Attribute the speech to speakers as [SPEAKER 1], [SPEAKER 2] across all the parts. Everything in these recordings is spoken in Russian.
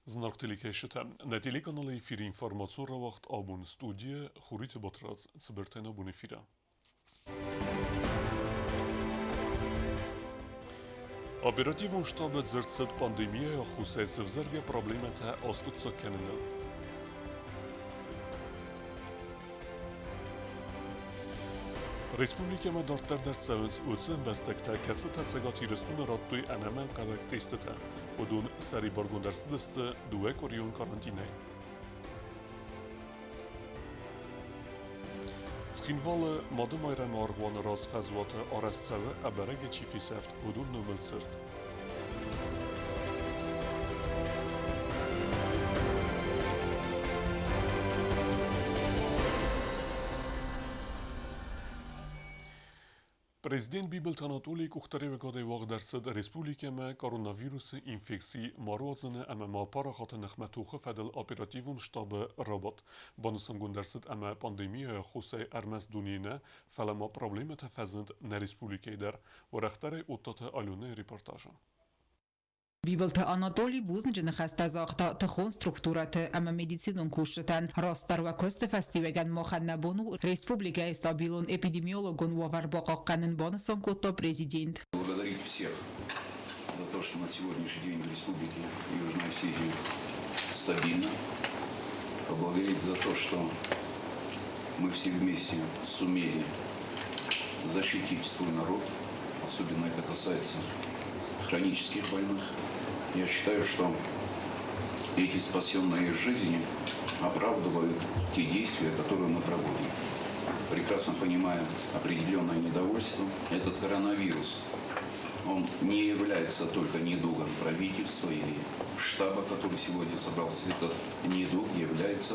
[SPEAKER 1] Знак телекешите. На телеканале эфир информацион вақт абун студия хурит батрац цибертена бун эфира. Оперативен штаб зерцет пандемия хусай севзерге проблемата аскутса кенена. Республика Мадартар در سوینس اوتسن بستکتا کتس تسگاتی رستون رادوی انامن قبک تیستتا و دون سری بارگون درس دست دوه کوریون کارانتینه. سخینوال مادم ایران آرغوان راز خزوات آرست سوه ابرگ چیفی سفت و دون نومل سرد. Президент Бибелт Анатолий Кухтарев годы вақ дәрсід республикама коронавирус инфекции морозыны әмі парахаты нәхмәтуқы фәділ оперативун штабы работ. Банысангун дәрсід әмі пандемия хусай әрмәс дүнейіне фәләма проблема тәфәзінд на республикайдар. Варақтары оттаты алюны репортажы.
[SPEAKER 2] Бибелт Анатолий Бузнджин хастазахта тхон структурат ама медицинун куштан растар ва кост фестивеген моханнабону республика стабилун эпидемиологун вавар бақаққанын бонусон котто президент.
[SPEAKER 3] Благодарить всех за то, что на сегодняшний день в республике Южной Осетии стабильно. Поблагодарить за то, что мы все вместе сумели защитить свой народ. Особенно это касается хронических больных. Я считаю, что эти спасенные жизни оправдывают те действия, которые мы проводим. Прекрасно понимая определенное недовольство, этот коронавирус, он не является только недугом правительства или штаба, который сегодня собрался. Этот недуг является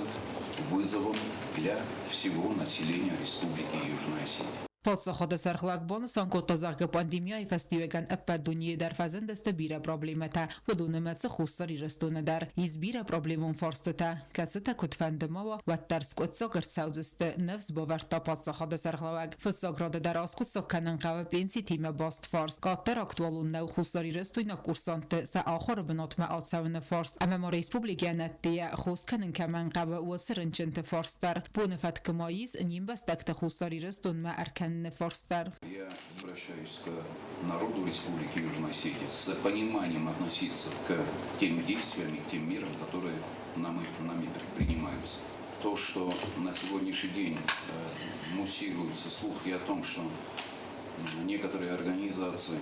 [SPEAKER 3] вызовом для всего населения Республики Южная Осетия.
[SPEAKER 2] Подсоход сархлак бонусан котозарга пандемия фестивеген эппед дуньи дар фазендесте бира проблемата بدون متس خستاری رستونه در ایز بیره پروبلمون فرستته کسته کتفندماوا و ترس کتسا گرساوزست نفس باور تا پادسخاد سرخلاوگ فساگراد در آسکو سکنن قوه بینسی تیم باست فارس کاتر اکتوالون نو خستاری رستوینا کورسانت سا آخر بنات ما آتساون فارس اما ما ریسپوبلیگا نتیه خوست کنن کمن قوه و سرنچنت فارس در بونفت کماییز نیم بستکت خستاری رستون ما ارکن فارستر.
[SPEAKER 3] Я обращаюсь к народу Республики Южная Осетия с пониманием относиться к тем действиям и к тем мерам, которые нами предпринимаются. То, что на сегодняшний день муссируются слухи о том, что некоторые организации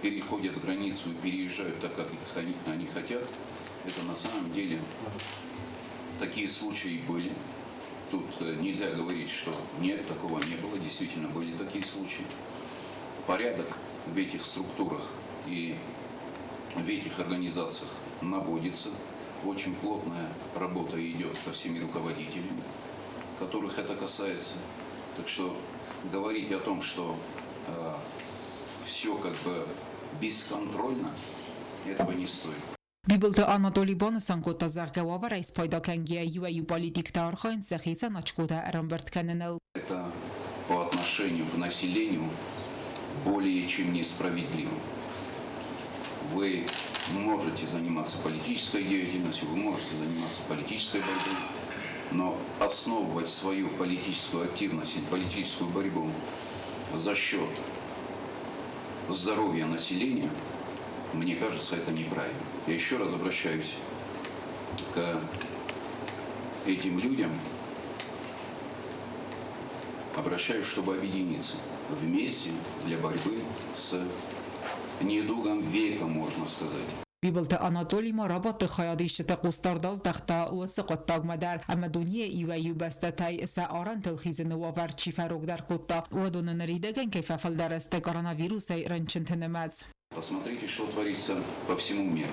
[SPEAKER 3] переходят границу и переезжают так, как они хотят, это на самом деле такие случаи были. Тут нельзя говорить, что нет, такого не было. Действительно, были такие случаи. Порядок в этих структурах и в этих организациях наводится. Очень плотная работа идет со всеми руководителями, которых это касается. Так что говорить о том, что все как бы бесконтрольно, этого не стоит.
[SPEAKER 2] Бибелт Анатолий Бонусан котозарга вавара из пайдакенге юаю политик тархайн сахица начкода рамберт кененел.
[SPEAKER 3] Это по отношению к населению более чем несправедливо. Вы можете заниматься политической деятельностью, вы можете заниматься политической борьбой, но основывать свою политическую активность и политическую борьбу за счет здоровья населения, мне кажется, это неправильно. Я еще раз обращаюсь к этим людям, обращаюсь, чтобы объединиться вместе для борьбы с недугом века, можно сказать.
[SPEAKER 2] Бибелт Анатолий ма рабط خیادیش تقوستارداز دختا و سقطاق مدار اما دنیا ایوایو بستتای سآران تلخیز نوآور چی فروغ در کتا و دون نریدگن که ففل درست کoronavirus رنچنت نماز.
[SPEAKER 3] Посмотрите, что творится по всему миру.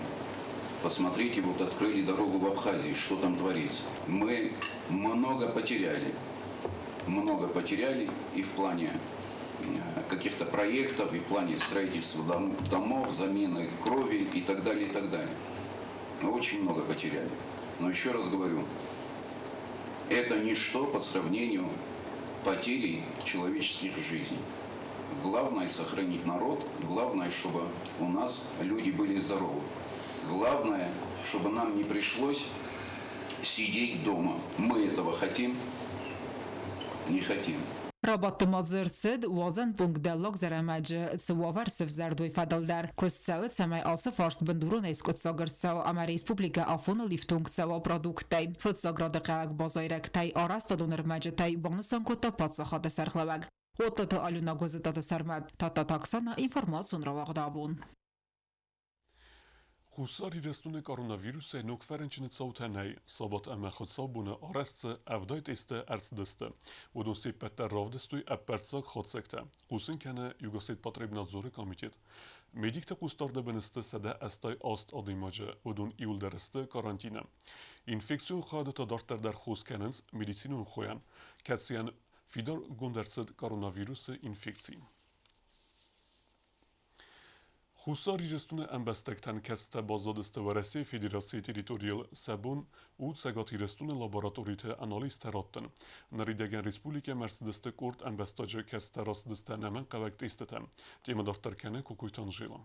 [SPEAKER 3] Посмотрите, вот открыли дорогу в Абхазии, что там творится. Мы много потеряли и в плане каких-то проектов, и в плане строительства домов, замены крови и так далее, и так далее. Мы очень много потеряли. Но еще раз говорю, это ничто по сравнению потерей человеческих жизней. Главное сохранить народ, главное, чтобы у нас люди были здоровы. Главное, чтобы нам не пришлось сидеть дома. Мы этого хотим? Не хотим.
[SPEAKER 2] رابط مازرسد وازن پونگ دلاغ زرمج سواور سف زردوی فدال در کساوت سمای آلس فارست بندورون اسکوت ساگر سوا اما ریسپوبلیکا آفون لیفتونگ سوا پرادوکت تای فوت ساگراد قاق بازایرک تای آراست دونر مج تای بانسان کتا پاتسا خاده سرخلوگ اوتو آلونا گوزتا سرمد تا تاکسانا اینفرماسیون را واقع
[SPEAKER 1] Խուսարի դեստունը կորոնավիրուսը նոք ֆերենչնը ծաութանայ, սաբատ ամը խոցաբունը արեստը ավդայ տեստը արցդստը, ոդոնսի պետը ռավդստույ ապերցակ խոցեկտը, խուսին կանը յուգասետ պատրեբնազորը կամիտետ, մեդիկտը խուստարդը բնստը սադա աստայ աստ ադիմաջը, ոդոն իուլ դարստը կարանտինը, ինֆեկցիոն խադը տադարտար դար խուս կենենց մեդիցինուն խոյան, կացիան ֆիդար գունդարցդ կորոնավիրուսը ինֆեկցին. Խուսար իրստունը ամբաստեկտան կեստը բազադստը վարեսի Ֆեդերացիի տերիտորիալ սաբուն ու ցագատ իրստունը լաբորատորիթը անալիզ թերատտն։ Նրիդեգան Ռեսպուլիկա մերցդստը կուրտ ամբաստաջը կեստը ռասդստը նամեն կավակ տեստը։ Տեմադարտարկանը կուկույթան ժիլը։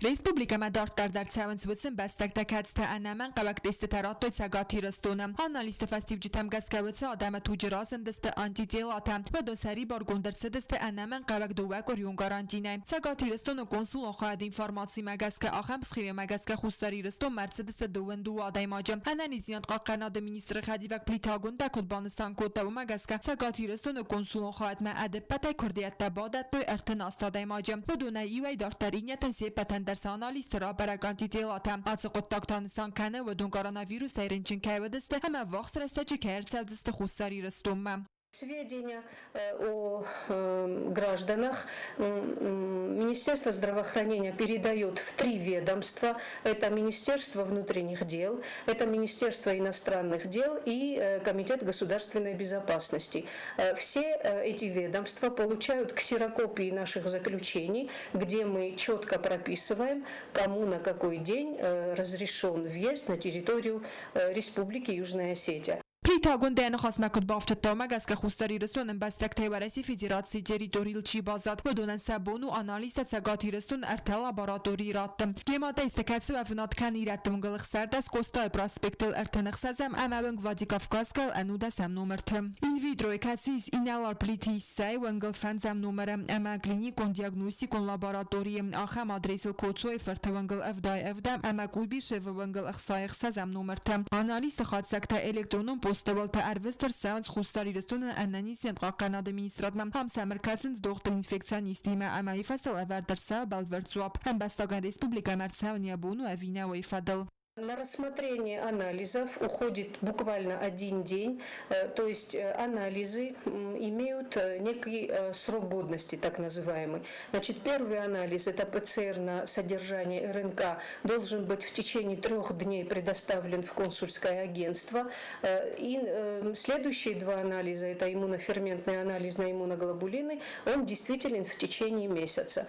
[SPEAKER 4] Respublika medartar dar cevensvutsin bestektekets te enemen qavak deste terattoy sagati restonam. Analiste festivci temgeskevitsi adame tucirazın deste antitelatem ve doseri bargunderse deste enemen qavak duvek oryun garantine. Sagati restonu konsul oxad informasi megeske axem sxive megeske xustari reston merse deste duvin du adaymajem. Henen iziyant qaqenade ministri xadivek plitagun da Kurdbanistan kota و megeske sagati restonu konsul oxad me edepete kurdiyette badet toy ertenas adaymajem. Bedune iwej dartarinyeten sepeten درس آنالیست را برای کانتیتیلاتم از قطعتانستان کنه و دون کoronavirus ایرینچین که ودسته همه وقت رسته چی که هرچه خستاری رستومم.
[SPEAKER 5] Сведения о гражданах Министерство здравоохранения передает в 3 ведомства. Это Министерство внутренних дел, это Министерство иностранных дел и Комитет государственной безопасности. Все эти ведомства получают ксерокопии наших заключений, где мы четко прописываем, кому на какой день разрешен въезд на территорию Республики Южная Осетия.
[SPEAKER 4] پلیتاگون دین خواست مکد بافت تامگ از که خوستاری رسون بستک تیورسی فیدراسی تریتوریل چی بازاد و دونن سبون و آنالیست سگاتی رسون ارتل لاباراتوری راتم کلمات استکاتس و افنات کن ایرتم گلخ سردست کوستا پراسپکتل ارتنخ سزم امابن گلادیکافکاسکل انو دسم نومرتم این ویدروی کسیز اینالار پلیتیس سای و انگل فنزم نومرم اما کلینیکون دیاگنوستیکون لاباراتوری آخم آدریسل کوتسوی فرتوانگل افدای افدم اما گویبی شو وانگل اخصایخ سزم نومرتم آنالیست خواست سکتا الکترونون Postawal ta Arvester Sounds خستاری رسون انانیسیان قاقنا administratmam هم سمرکاسنز دکتر infekcionisti ما امایی فصل اول سا بالورزواب هم بستگان республика مرساونیا بونو اوینا و فدل.
[SPEAKER 5] На рассмотрение анализов уходит буквально 1 день, то есть анализы имеют некий срок годности, так называемый. Значит, первый анализ, это ПЦР на содержание РНК, должен быть в течение 3 дней предоставлен в консульское агентство. И следующие 2 анализа, это иммуноферментный анализ на иммуноглобулины, он действителен в течение месяца.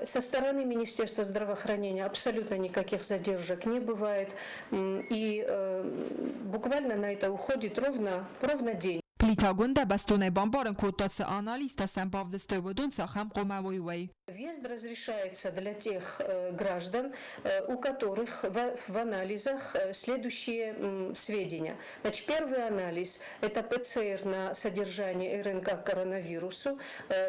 [SPEAKER 5] Со стороны Министерства здравоохранения абсолютно никаких задержек не бывает. И буквально на это уходит ровно день.
[SPEAKER 4] Плитагун да бастуне бомбарен кутац аналиста сам бавдстой водун сахам комавой вей.
[SPEAKER 5] Въезд разрешается для тех граждан, у которых в анализах следующие сведения. Значит, первый анализ – это ПЦР на содержание РНК к коронавирусу,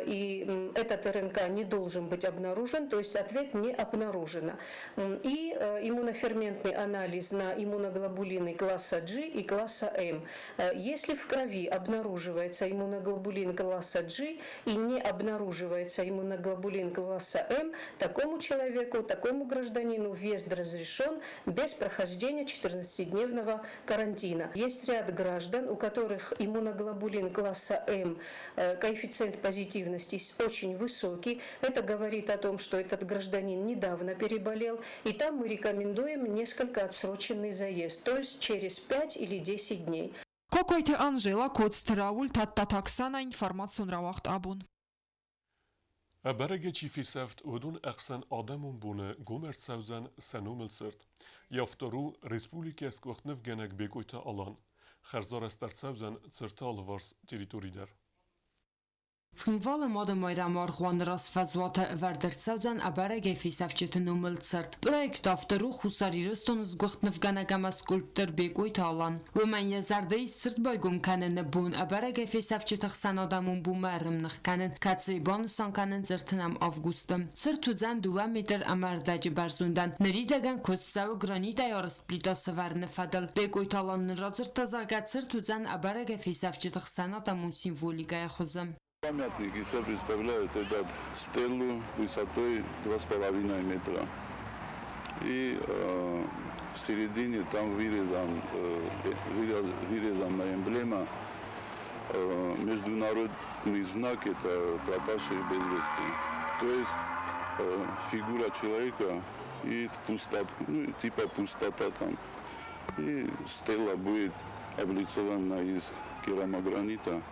[SPEAKER 5] и этот РНК не должен быть обнаружен, то есть ответ не обнаружено. И иммуноферментный анализ на иммуноглобулины класса G и класса M. Если в крови обнаруживается иммуноглобулин класса G и не обнаруживается иммуноглобулин класса М, такому человеку, такому гражданину въезд разрешен без прохождения 14-дневного карантина. Есть ряд граждан, у которых иммуноглобулин класса М, коэффициент позитивности очень высокий. Это говорит о том, что этот гражданин недавно переболел, и там мы рекомендуем несколько отсроченный заезд, то есть через 5 или 10 дней.
[SPEAKER 4] Какой-то Анжела Коцтрауль тататаксана информацион равахт абун.
[SPEAKER 1] برگ چیفی سفت ودون اقسن آدمون بونه گومرد سوزن سنومل سرد. یافترو رسپولیک اسک وقت نف گنک بگویتا آلان. خرزار استرد سوزن سرطال ورس تریتوری در.
[SPEAKER 6] Ցնվալը մոդը մոյրամորղվան ռասվազվատը վարդերցազան աբարագ էֆիսավչետն ումլ ծրտ։ Պրոյեկտ ավտորու խուսարիրստոն զգուխտ նվգանագամա սկուլպտր բեկույթ ալան։ Ոման եզարդեիս ծրտ բայգում կանեն նբուն աբարագ էֆիսավչետը խսան ադամուն բումարım նխկանեն կացի բոնուսան կանեն ծրտնամ ավգուստım։ Ծրտուզան դուա միտր ամարդաջı բարզունդան։ Նրիդագան կոսցավը գրանիտայ օրստ պլիտոսը վարնը ֆադլ։ Բեկույթ аланն ռածրտազարգա ծրտուզան աբարագ էֆիսավչետը խսան ադամուն символикая խոզım։
[SPEAKER 7] Памятник из себя представляет этот стелу высотой 2,5 метра. И в середине там вырезана эмблема, международный знак, это пропавшие без вести. То есть фигура человека и пустота, ну, типа пустота там. И стела будет облицована из керамогранита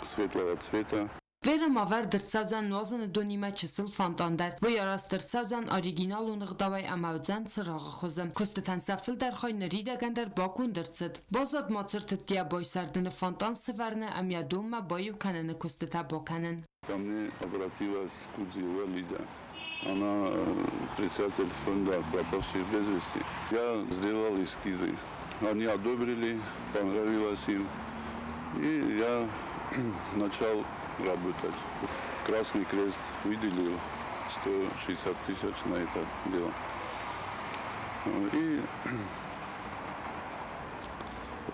[SPEAKER 7] светлого цвета.
[SPEAKER 6] Վերում ավար դրծազան նոզանը դոնիմա չսլ ֆանտանդար, վոյ արաս դրծազան օրիգինալ ու նղդավայ ամավձան ծրաղը խոզım, կոստտան սավտլ դարխոյ նրիդագանդար բակուն դրծդ, բոզոդ մոցրտը տիա բոյսարդını фонтан сыварны амядумма бою кананы костыта боканын.
[SPEAKER 7] Ко мне обратилась Кудзила Лида. Она председатель фонда пропавших без вести. Я сделал эскизы. Они одобрили, понравилось им. И я начал работать. Красный Крест выделил 160 тысяч на это дело. И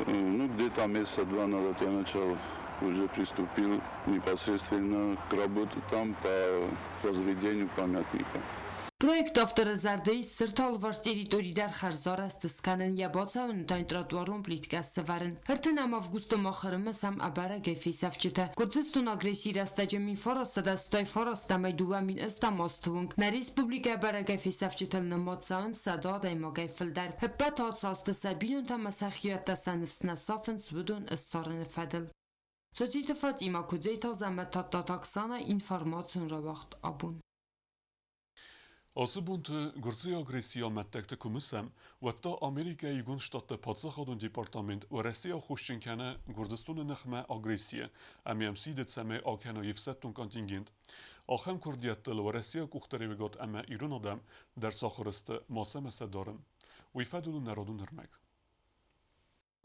[SPEAKER 7] ну, где-то месяца два назад я начал, уже приступил непосредственно к работе там по возведению памятника.
[SPEAKER 6] Պրոյեկտ ավտորը զարդեիս սրտալվար տերիտորի դար խարզարաստ սկանեն յաբոցավն տայն տրատուարում պլիտկաս սվարն։ Հրտն ամ ավգուստը մոխրմը սամ աբարագ էֆիսավչետը։ Կուրձստուն ագրեսիր աստաջեմին ֆորոստը դա ստոյ ֆորոստամայ դուվամին ըստամոստվունք։ Նա ռեսպուբլիկա աբարագ էֆիսավչետը նմոցավն սադա դայմոգայ ֆլդար։ Հպատ հացաստը սաբինուն տամասախիատասանվսնա սաֆն սվուդուն ըստարն ֆադլ։ Սոցիտը Ֆատիմա Կուձեյթա զամետատատաքսանա ինֆորմացիոն ռավախտ աբուն։
[SPEAKER 1] Ասыбунты Гурзия агрессия мәттәкті күмісем, вәтті Америка игун штатты падзахадун департамент ва Россия хушченкәне Гурдистуны нәхмә агрессия, әмәмси децәмә акәна ефсәттун контингент. Ахам курдияттылы ва Россия кухтаревегат әмә ирун адам дәрс ахырысты масәмәсә дарын. Уйфәдулу народун нырмәк.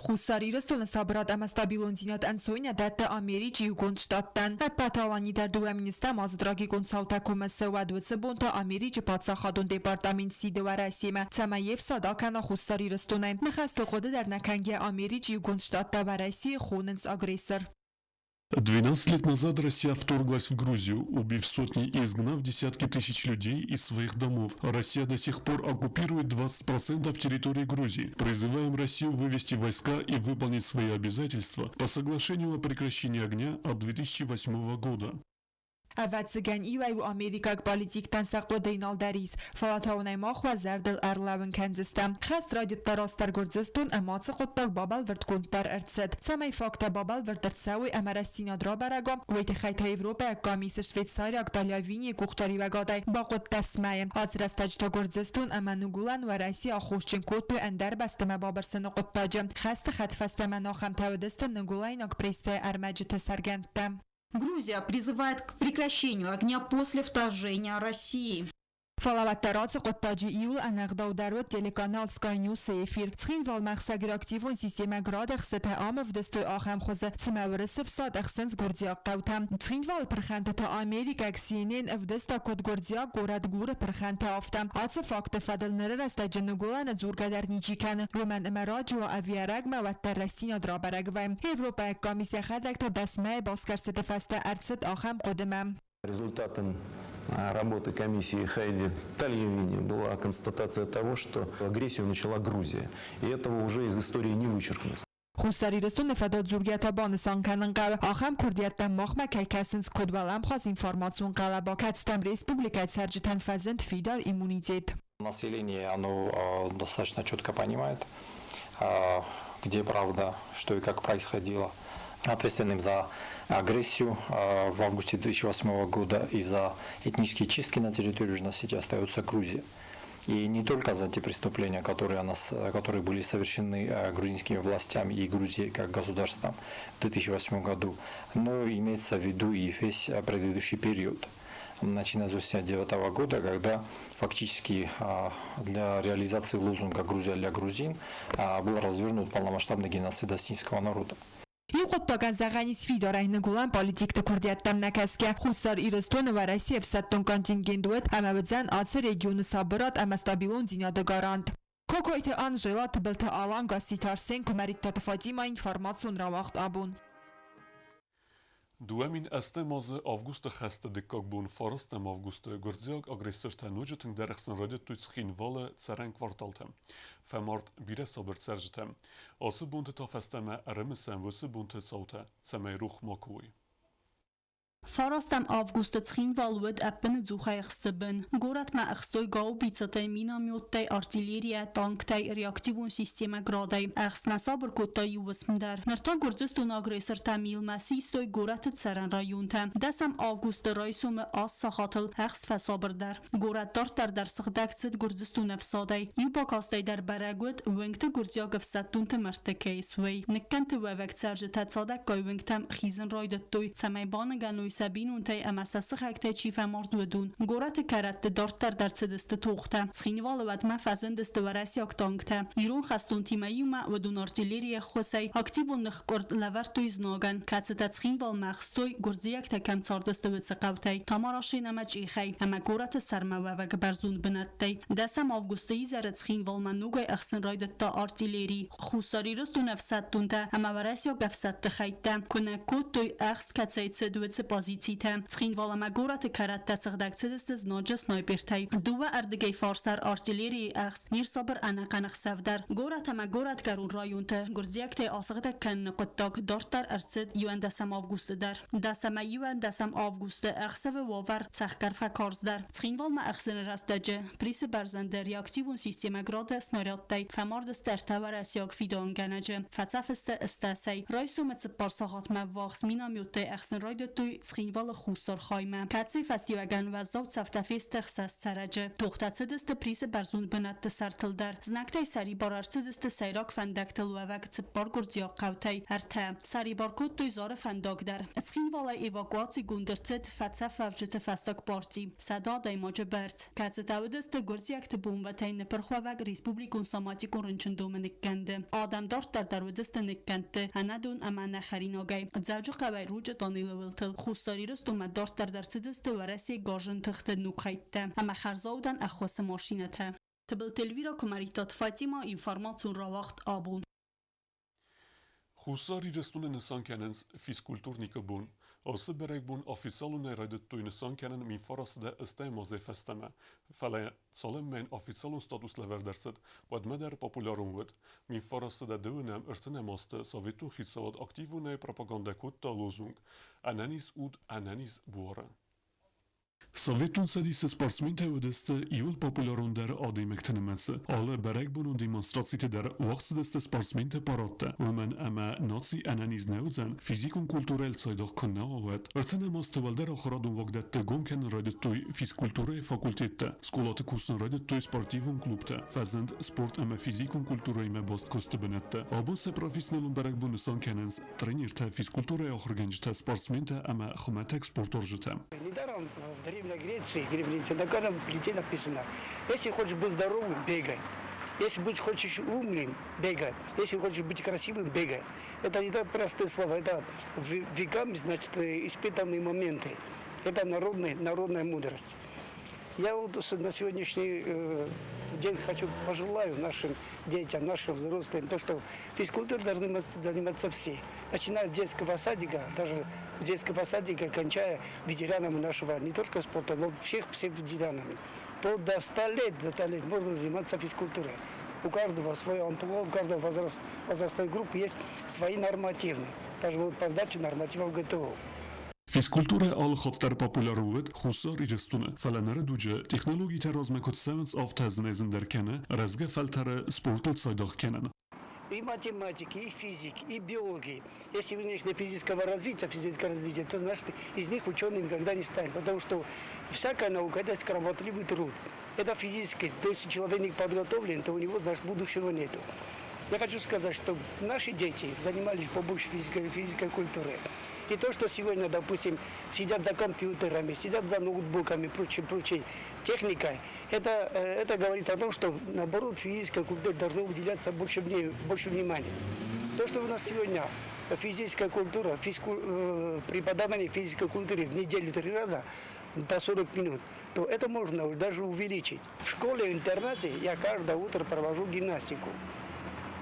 [SPEAKER 4] Խուսարիրստոնը սաբրատ ամաստաբիլոնձինատ անսոյնա դատը ամերիջի ու գոնշտատտան պատալանի դար դուամինիստա մազդրագի գոնցաուտակումը սվադվծը բոնտը ամերիջի պատսախադուն դեպարտամինտ սիդվարասիմը ծամայև սադականա խուսարիրստոնը մխաստը қоды դարնականգի ամերիջի ու գոնշտատտա վարասի խոնենց ագրեսոր
[SPEAKER 1] 12 лет назад Россия вторглась в Грузию, убив сотни и изгнав десятки тысяч людей из своих домов. Россия до сих пор оккупирует 20% территории Грузии. Призываем Россию вывести войска и выполнить свои обязательства по соглашению о прекращении огня от 2008 года.
[SPEAKER 4] Ավացգան իվայ ու ամերիկակ պոլիտիկ տանսակո դեյնալ դարիս ֆալաթաունայ մախ ու զարդել արլավն կանդստամ խաստ ռադիո տարոստար գործստուն ամացը խոտտար բաբալ վրտկունտար արցետ ցամայ ֆակտա բաբալ վրտրցավի ամարաստինա դրոբարագո ուйти խայթա եվրոպա կամիսը շվեյցարիա ակտալիավինի կուխտարի վագադայ բաղոտ տասմայ ածրաստաճտա գործստուն ամանուգուլան ու Ռասիա խոշչին կոտու անդար բաստամա բաբարսն ყոտտաջը խաստը խատֆաստամա նոխամ թավդստը նգուլայն ակպրեստե արմաջը սարգանտա
[SPEAKER 8] Грузия призывает к прекращению огня после вторжения России.
[SPEAKER 4] Фалаваттарացը կոտտաջի իուլ անաղդավ դարոտ телеканал Sky News էֆիր ցխինվալ մախսագր ակտիվոն սիստեմա գրադը խսեթե ամը վդստոյ ախամ խոզը ցմավրսվ սատ ախսենց գործիակ տավթամ ցխինվալ պրխանտը թա Ամերիկա CNN վդստա կոդ գործիակ գորատ գուրը պրխանտը ավտամ ացը ֆակտը ֆադելները ռաստաջնուգոլանը զուրգադարնիջիկան ռոման ամարաջու ավիարագմա վատտարաստինա դրաբարագվայմ Եվրոպա կոմիսիա խադակտը դասմայ բոսկարսեթե ֆաստա արցետ ախամ կոդեմամ
[SPEAKER 9] Результатом работы комиссии Хайди Тальевини была констатация того, что агрессию начала Грузия. И этого уже из истории не вычеркнуть.
[SPEAKER 4] Խուսարիրստուն նεφադոտ զուրգյատաբանը սանկանն կավ ախամ կուրդիատտան մոխմա կայքասնց կոդվալամ խազ ինформацион կալաբակացտам республика царджитан фазент фидар иммунитет.
[SPEAKER 10] Население, оно достаточно четко понимает, где правда, что и как происходило. Ответственным за агрессию в августе 2008 года и за этнические чистки на территории Южной Осетии остается Грузия. И не только за те преступления, которые были совершены грузинскими властями и Грузией как государством в 2008 году, но имеется в виду и весь предыдущий период, начиная с 1989 года, когда фактически для реализации лозунга «Грузия для грузин» был развернут полномасштабный геноцид ассирийского народа.
[SPEAKER 4] Юготтаган загани сфидорай нагулан политикта курдияттам накаске хусар ирстон ва Россия всаттон контингендует амабзан ацы регионы сабырат амастабилон динада гарант. Кокойте Анжела тбылты аланга ситарсен кумарит Фатима информацион равахт абун.
[SPEAKER 1] Duemin este maze avgusta xeste dikakbun farastem avgusta gurdziak agressorta nujetin derexsen radet tuitschin vale ceren kvartaltem. Femart bire sabır cerjetem. Ası bunte ta festeme eremisen vöse bunte caute. Cemei ruch makui.
[SPEAKER 8] Farastam avgustă țhinvalvăd apân zuhayxtăbân. Gorat ma axtoi gau bițătăi minamiottăi artilleria tanktăi reactivun sisteme gradăi. Axtna sabır kottăi yuvăsmdar. Nărta gurdzistun agresor tamil masistoi gorat țăran rayunte. Desam avgustă raysume as sahatıl axst fasabırdar. Gorat dartar dar sıqdaqtsit gurdzistun efsadăi. Yubakastăi dar baragud vengte gurdzia gıfsattun temerte keisvei. Nikkente vevek cerjete tsadak gay vengtem xizin raydıttui. Cemei banıganui سبینون تی امساسخ اکته چیف مرد ودون گورات کرد دارتر در صدست توخته سخینوال ود مفزن دست ورسی اکتانگته ایرون خستون تیمیوم ودون ارتیلری خوسی اکتیبون نخ کرد لور تویز ناگن کتست سخینوال مخستوی گرزیک تکم چاردست ود سقوتی تماراشی نمچ ایخی اما گورات سرمه وگ برزون بنتی دسم آفگوستی زرد سخینوال منوگای اخسن رایدت تا ارتیلری خوساری رستو نفستون ته اما ورسی گفست تخیته کنه کود توی اخس کتسید سدود pozicite. Skinvala magorat karat tsagdaktsist znojja snipertay. Duva ardgay farsar artilleri ax mir sabr anaqanaq savdar. Gorat magorat karun rayunta gurziakte asagda kan qottak dartar arsid yuanda sam avgustdar. Dasam yuanda sam avgust axsave wavar tsaxkar fakarzdar. Skinval ma axsen rastaje. Pris barzande reaktivun sistema grad snaryadtay. Famard startavar asyag fidon ganaje. Fatsafst istasay. Raysum tsparsahat mavax minamyotte axsen raydotoy سخینوال خوستار خایمه کتسی فستیوگن و زود سفتفیست خسست سرجه توختت دست پریس برزون بنت سرتل در زنکتای سری بار ارچ دست سیراک فندکتل و وقت بار گرزیا قوتی ارته سری بار کد دوی زار فنداک در سخینوال ایواکواتی گندرچت فتسف وفجت فستاک بارتی صدا دایماج برد کتس دو دست گرزیکت بوم و تین پرخوا وگ ریسپوبلیکون ساماتیکون رنچندوم نکنده آدم دارت در ودست نکنده اندون اما نخرین آگای زوج قوی روج دانیل ولتل خوستاری رستم دارت در صدست ورسی گاژن تخت نوکایته اما خرزاودن اخواس ماشینته تبل تلویرا کماریتات فاطیما اینفارماسیون را وقت آبون
[SPEAKER 1] خوستاری رستون نسان کننز فیسکولتورنیک بون آسه برگ بون آفیسالون رایدت توی نسان کنن می فرست ده استیمازه فستمه فلا سالم من آفیسالون ستاتوس لور درصد باید مدر پاپولارون ود می فرست ده دونم ارتنماست ساویتون خیتسواد اکتیوونه پروپاگانده کود تا لوزونگ انانیز اود انانیز بواره Sovetun sedise sportsmente ödeste iul popularun der adi mektenemetse. Alle bereg bunun demonstracite der wachsedeste sportsmente parotte. Women ama nazi ananiz neuzen, fizikun kulturel zeidoch konnaovet. Örtene masteval der achradun vogdette gomken radettui fiskulture fakultette. Skolate kusten radettui sportivun klubte. Fazend sport ama fizikun kulture me bost kostebenette. Abose professionalun bereg bunu sankenens trenirte fiskulture achorgenjte sportsmente ama chometek sportorjete.
[SPEAKER 11] На Греции, древнице, на каждом плите написано, если хочешь быть здоровым, бегай. Если быть хочешь умным, бегай. Если хочешь быть красивым, бегай. Это не так простые слова, это веками, значит, испытанные моменты. Это народная мудрость. Я вот на сегодняшний день хочу пожелаю нашим детям, нашим взрослым, то, что физкультурой должны заниматься все. Начиная с детского садика, даже детского садика, кончая ветеранами нашего, не только спорта, но всех ветеранами. До 100 лет можно заниматься физкультурой. У каждого свое амплуа, у каждого возрастной группы есть свои нормативы. Даже вот по сдаче нормативов ГТО.
[SPEAKER 1] Физкультура ал خاطر پاپولارون خوصار ایرستونه فلنر دوجه تکنولوژی تراز مکد سونس آف تزنیزن در کنه رزگه فلتر سپورت سایداخ کنن.
[SPEAKER 11] и математики, и физики, и биологии. Если у них нет физического развития, то значит из них ученые никогда не станет. Потому что всякая наука – это кропотливый труд. Это физически. То есть, если человек не подготовлен, то у него, значит, будущего нету. Я хочу сказать, что наши дети занимались побольше физической культурой. И то, что сегодня, допустим, сидят за компьютерами, сидят за ноутбуками, прочей техникой, это говорит о том, что, наоборот, физической культуре должно уделяться больше внимания. То, что у нас сегодня физическая культура, преподавание физической культуры в неделю 3 раза по 40 минут, то это можно даже увеличить. В школе, в интернате я каждое утро провожу гимнастику.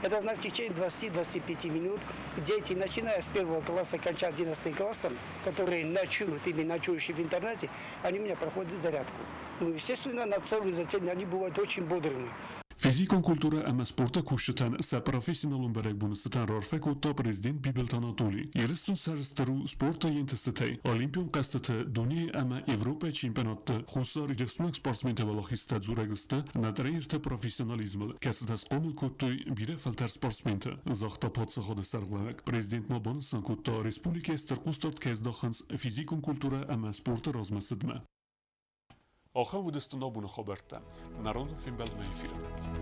[SPEAKER 11] Это значит, в течение 20-25 минут дети, начиная с 1 класса, кончая 11 классом, которые ночующие в интернете, они у меня проходят зарядку. Ну, естественно, на целый затем они бывают очень бодрыми.
[SPEAKER 1] Физикон культура эме спорта кушетан са профессионалун берек буныстан рарфек та президент Бибелт Анатолий. Ирестун сарстеру спорта ентестетей. Олимпион кастете дуни эме Европа чемпионатта хусар ирестун спортсменте валахиста зурегсте надрейрте профессионализм. Кастетас комил коттой бире фалтер спортсменте. Захта подсаходе сарглавек. Президент Мабонсан котта республика эстер кустарт кездаханс физикон культура эме спорта размесидме. آخر ودستنا بون خبرته. نرودن فیلم بعد می فیلم.